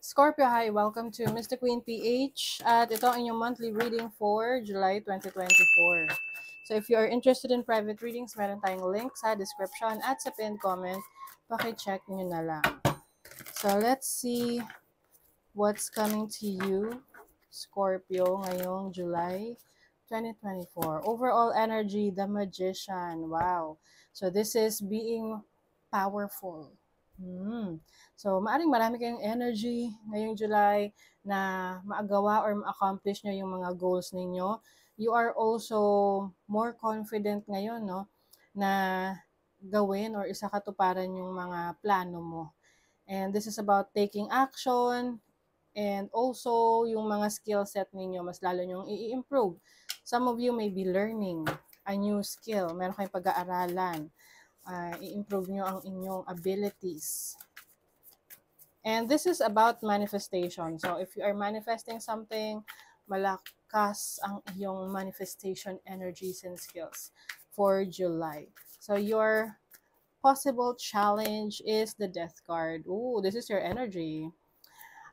Scorpio, hi! Welcome to Mr. Queen PH at ito ang inyong monthly reading for July 2024. So if you are interested in private readings, meron tayong link sa description at sa pinned comment. Paki-check nyo na lang. So let's see what's coming to you, Scorpio, ngayong July 2024. Overall energy, the Magician. Wow! So this is being powerful. So, maaring marami kayong energy ngayong July na maagawa or ma-accomplish nyo yung mga goals ninyo. You are also more confident ngayon, no, na gawin or isakatuparan yung mga plano mo. And this is about taking action and also yung mga skill set ninyo, mas lalo nyong i-improve. Some of you may be learning a new skill. Meron kayong pag-aaralan. I-improve nyo ang inyong abilities. And this is about manifestation. So if you are manifesting something, malakas ang iyong manifestation energies and skills for July. So your possible challenge is the Death card. Ooh, this is your energy.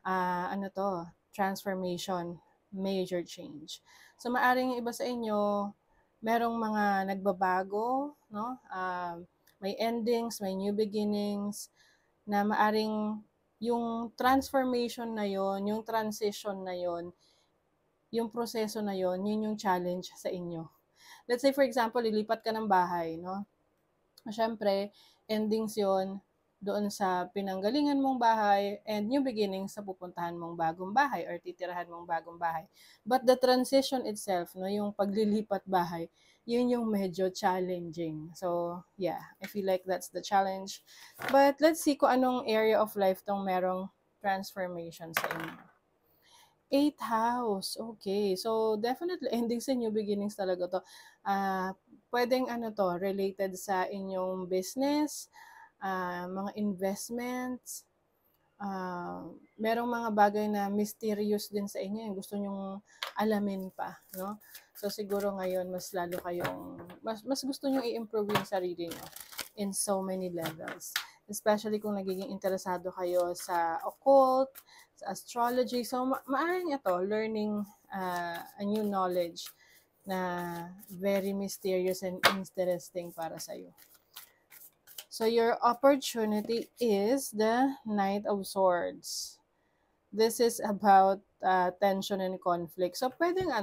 Ano to? Transformation, major change. So maaring iba sa inyo, merong mga nagbabago, no? May endings, may new beginnings, na maaring yung transformation na yon, yung transition na yon, yung proseso na yon, yun yung challenge sa inyo. Let's say for example, lilipat ka ng bahay, no? Syempre, endings yon doon sa pinanggalingan mong bahay and new beginnings sa pupuntahan mong bagong bahay or titirahan mong bagong bahay. But the transition itself, no, yung paglilipat bahay, yun yung medyo challenging. So, yeah, I feel like that's the challenge. But let's see kung anong area of life tong merong transformation sa inyo. 8th house. Okay. So, definitely endings and new beginnings talaga to. Pwedeng ano to, related sa inyong business, mga investments, merong mga bagay na mysterious din sa inyo, yung gusto nyong alamin pa, no? So siguro ngayon mas lalo kayong mas gusto nyo i-improve yung sarili nyo in so many levels. Especially kung nagiging interesado kayo sa occult, sa astrology. So maaaring ito, learning a new knowledge na very mysterious and interesting para sa iyo. So your opportunity is the Knight of Swords. This is about tension and conflict. So pwedeng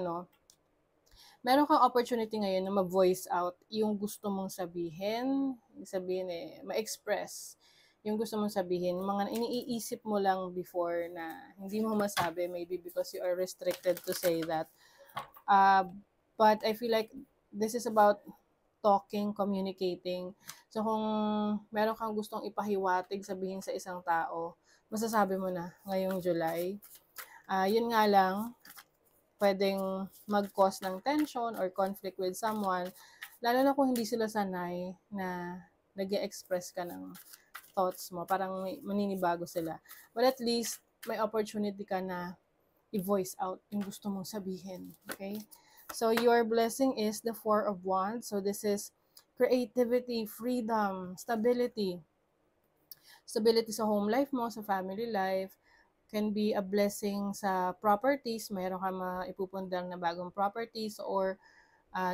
meron kang opportunity ngayon na ma-voice out yung gusto mong sabihin, ma-express yung gusto mong sabihin, mga iniisip mo lang before na hindi mo masabi, maybe because you are restricted to say that. But I feel like this is about talking, communicating. So kung meron kang gustong ipahiwatig, sabihin sa isang tao, masasabi mo na ngayong July. Yun nga lang, pwedeng mag-cause ng tension or conflict with someone, lalo na kung hindi sila sanay na nag-express ka ng thoughts mo, parang maninibago sila. But at least, may opportunity ka na i-voice out yung gusto mong sabihin. Okay? So, your blessing is the 4 of Wands. So, this is creativity, freedom, stability. Stability sa home life mo, sa family life. Can be a blessing sa properties. Mayroon ka maipupundang na bagong properties or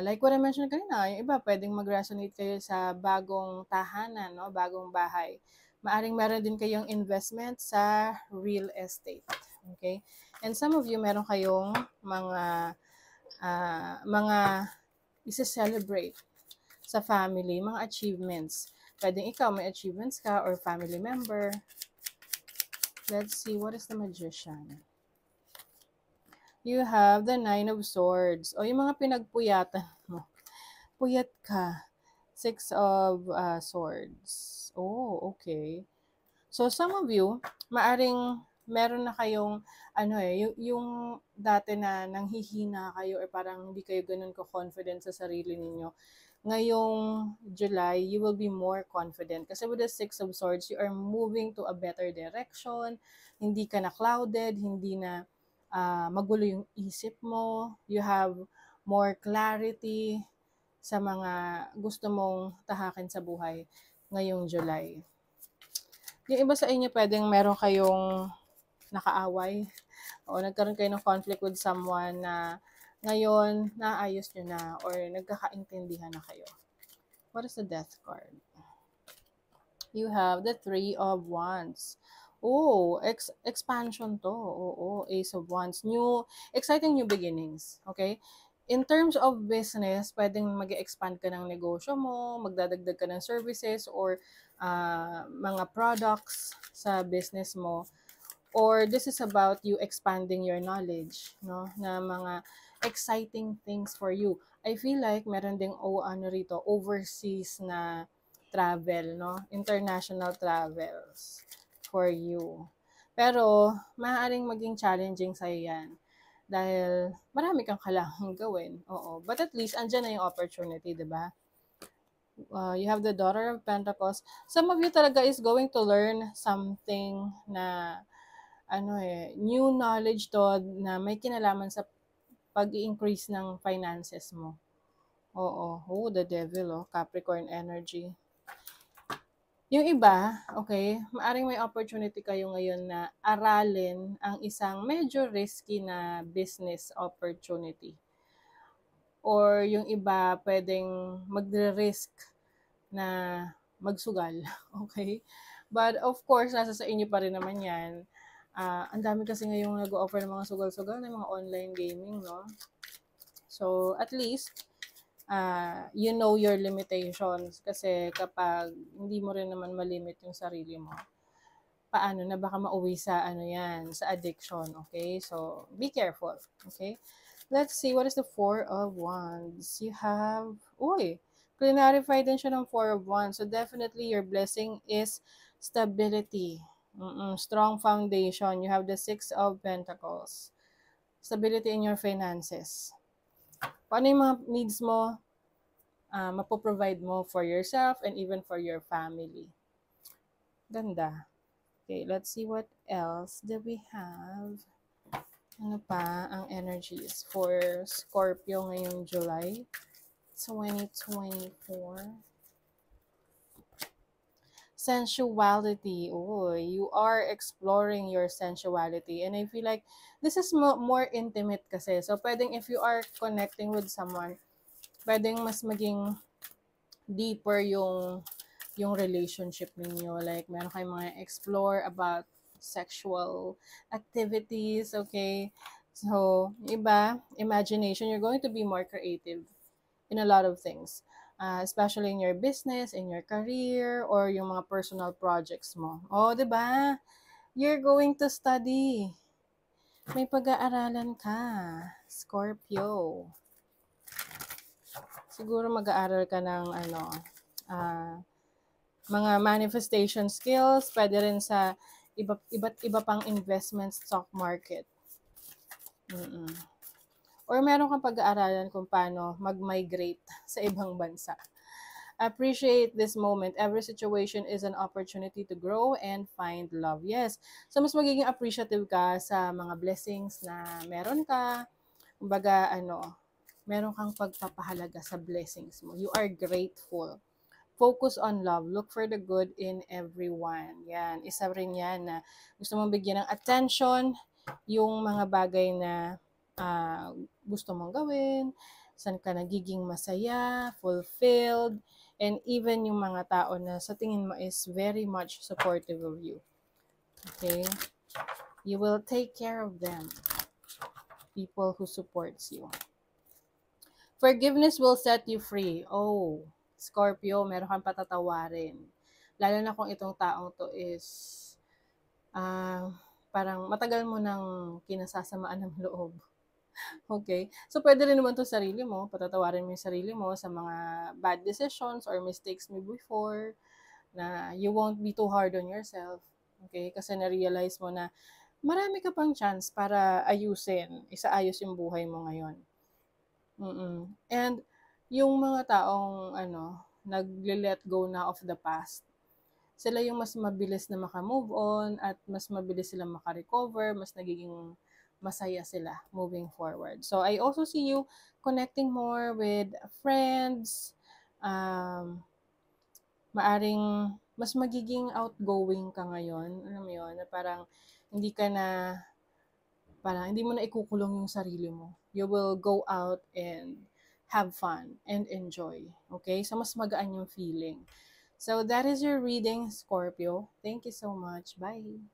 like what I mentioned kanina, yung iba pwedeng mag-resonate kayo sa bagong tahanan, no? Bagong bahay. Maaring meron din kayong investment sa real estate. Okay? And some of you, meron kayong mga isa-celebrate sa family, mga achievements. Pwedeng ikaw may achievements ka or family member. Let's see, what is the Magician? You have the 9 of Swords. O yung mga pinagpuyatan mo. Puyat ka. 6 of Swords. Oh, okay. So, some of you, maaring meron na kayong, yung dati na nanghihina kayo or parang hindi kayo ganun ko-confident sa sarili ninyo. Ngayong July, you will be more confident. Kasi with the 6 of Swords, you are moving to a better direction. Hindi ka na clouded, hindi na magulo yung isip mo. You have more clarity sa mga gusto mong tahakin sa buhay ngayong July. Yung iba sa inyo, pwedeng meron kayong nakaaway o nagkaroon kayo ng conflict with someone na ngayon naayos nyo na or nagkakaintindihan na kayo. What is the Death card? You have the Three of Wands. Oh, expansion to. Oo, Ace of Wands. Exciting new beginnings. Okay? In terms of business, pwedeng mag-expand ka ng negosyo mo, magdadagdag ka ng services or mga products sa business mo. Or this is about you expanding your knowledge, no? Na mga exciting things for you. I feel like meron ding overseas na travel, no? International travels for you. Pero, maaaring maging challenging sa'yo yan. Dahil, marami kang kailangang gawin. Oo. But at least, andyan na yung opportunity, di ba? You have the Daughter of Pentacles. Some of you talaga is going to learn something na, new knowledge to na may kinalaman sa pag-i-increase ng finances mo. Oo. Oh, the Devil, Capricorn energy. Yung iba, okay, maaring may opportunity kayo ngayon na aralin ang isang medyo risky na business opportunity. Or yung iba, pwedeng magre-risk na magsugal, okay? But of course, nasa sa inyo pa rin naman yan. Ang dami kasi ngayong nag-offer ng mga sugal-sugal ng mga online gaming, no? So, at least, you know your limitations. Kasi kapag hindi mo rin naman malimit yung sarili mo, paano na baka mauwi sa sa addiction, okay? So, be careful, okay? Let's see, what is the Four of Wands? You have, clarify din siya ng Four of Wands. So, definitely your blessing is stability. Strong foundation. You have the Six of Pentacles. Stability in your finances. Paano yung mga needs mo, mapoprovide mo for yourself and even for your family. Ganda. Okay, let's see what else do we have. Ano pa ang energies for Scorpio ngayong July 2024? Sensuality. Oh, you are exploring your sensuality. And I feel like this is more intimate kasi. So, pwedeng if you are connecting with someone, pwedeng mas maging deeper yung relationship ninyo. Like, meron kayong mga explore about sexual activities, okay? So, iba, imagination, you're going to be more creative in a lot of things. Especially in your business, in your career, or yung mga personal projects mo. Oh, di ba? You're going to study. May pag-aaralan ka, Scorpio. Siguro mag-aaral ka ng mga manifestation skills, pwede rin sa iba't iba pang investment stock market. Or meron kang pag-aaralan kung paano mag-migrate sa ibang bansa. Appreciate this moment. Every situation is an opportunity to grow and find love. Yes. So, mas magiging appreciative ka sa mga blessings na meron ka. Kumbaga, meron kang pagpapahalaga sa blessings mo. You are grateful. Focus on love. Look for the good in everyone. Yan. Isa rin yan na gusto mong bigyan ng attention yung mga bagay na gusto mong gawin, saan ka nagiging masaya, fulfilled, and even yung mga tao na sa tingin mo is very much supportive of you. Okay? You will take care of them. People who supports you. Forgiveness will set you free. Oh, Scorpio, meron kang patatawarin. Lalo na kung itong taong to is parang matagal mo nang kinasasamaan ng loob. Okay? So, pwede rin naman to sarili mo. Patatawarin mo yung sarili mo sa mga bad decisions or mistakes mo before na you won't be too hard on yourself. Okay? Kasi na-realize mo na marami ka pang chance para isaayos yung buhay mo ngayon. And yung mga taong nagle-let go na of the past, sila yung mas mabilis na maka-move on at mas mabilis sila maka-recover, mas nagiging masaya sila moving forward. So, I also see you connecting more with friends. Maaring mas magiging outgoing ka ngayon. Alam mo yun, na parang Hindi ka na, parang hindi mo na ikukulong yung sarili mo. You will go out and have fun and enjoy. Okay? So, mas magaan yung feeling. So, that is your reading, Scorpio. Thank you so much. Bye.